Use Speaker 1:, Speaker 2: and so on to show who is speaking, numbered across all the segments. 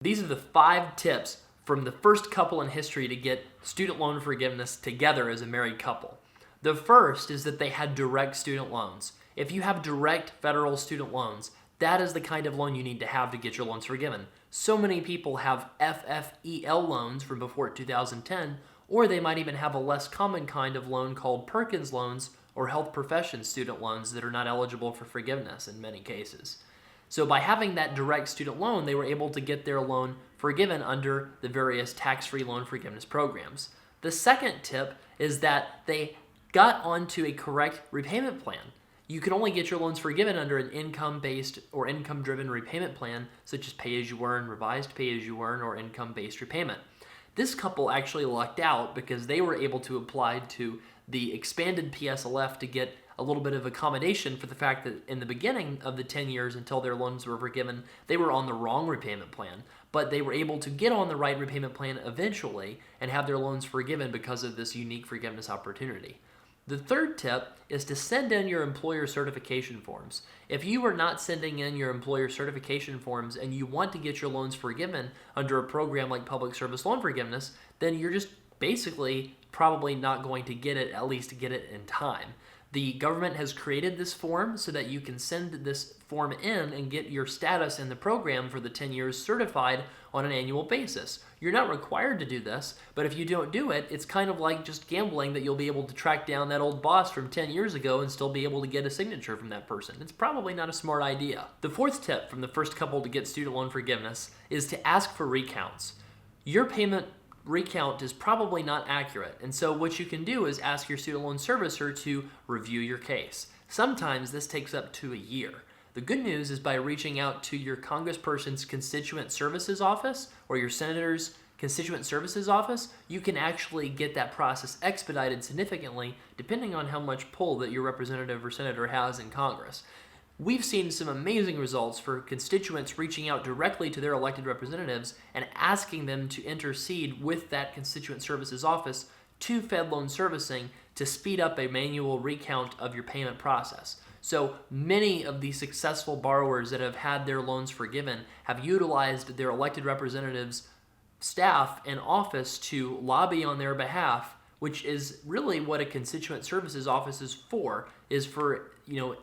Speaker 1: These are the 5 tips from the first couple in history to get student loan forgiveness together as a married couple. The first is that they had direct student loans. If you have direct federal student loans, that is the kind of loan you need to have to get your loans forgiven. So many people have FFEL loans from before 2010, or they might even have a less common kind of loan called Perkins loans or health profession student loans that are not eligible for forgiveness in many cases. So by having that direct student loan, they were able to get their loan forgiven under the various tax-free loan forgiveness programs. The second tip is that they got onto a correct repayment plan. You can only get your loans forgiven under an income-based or income-driven repayment plan, such as pay-as-you-earn, revised pay-as-you-earn, or income-based repayment. This couple actually lucked out because they were able to apply to the expanded PSLF to get a little bit of accommodation for the fact that in the beginning of the 10 years until their loans were forgiven, they were on the wrong repayment plan, but they were able to get on the right repayment plan eventually and have their loans forgiven because of this unique forgiveness opportunity. The third tip is to send in your employer certification forms. If you are not sending in your employer certification forms and you want to get your loans forgiven under a program like Public Service Loan Forgiveness, then you're just basically probably not going to get it, at least get it in time. The government has created this form so that you can send this form in and get your status in the program for the 10 years certified on an annual basis. You're not required to do this, but if you don't do it, it's kind of like just gambling that you'll be able to track down that old boss from 10 years ago and still be able to get a signature from that person. It's probably not a smart idea. The fourth tip from the first couple to get student loan forgiveness is to ask for recounts. Your payment recount is probably not accurate, and so what you can do is ask your student loan servicer to review your case. Sometimes this takes up to a year. The good news is by reaching out to your congressperson's constituent services office or your senator's constituent services office, you can actually get that process expedited significantly depending on how much pull that your representative or senator has in Congress. We've seen some amazing results for constituents reaching out directly to their elected representatives and asking them to intercede with that constituent services office to Fed Loan Servicing to speed up a manual recount of your payment process. So many of the successful borrowers that have had their loans forgiven have utilized their elected representatives' staff and office to lobby on their behalf, which is really what a constituent services office is for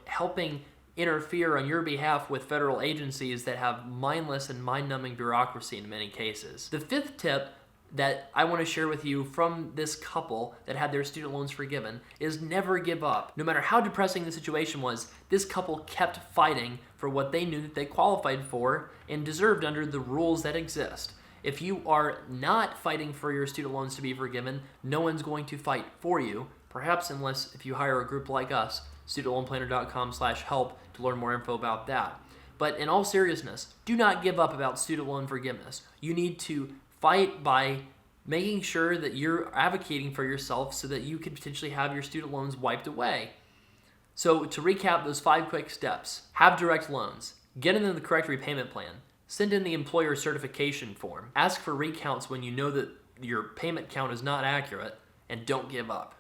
Speaker 1: helping interfere on your behalf with federal agencies that have mindless and mind-numbing bureaucracy in many cases. The fifth tip that I want to share with you from this couple that had their student loans forgiven is never give up. No matter how depressing the situation was, this couple kept fighting for what they knew that they qualified for and deserved under the rules that exist. If you are not fighting for your student loans to be forgiven, no one's going to fight for you, perhaps unless if you hire a group like us, studentloanplanner.com/help to learn more info about that. But in all seriousness, do not give up about student loan forgiveness. You need to fight by making sure that you're advocating for yourself so that you could potentially have your student loans wiped away. So to recap those 5 quick steps: have direct loans, get in the correct repayment plan, send in the employer certification form, ask for recounts when you know that your payment count is not accurate, and don't give up.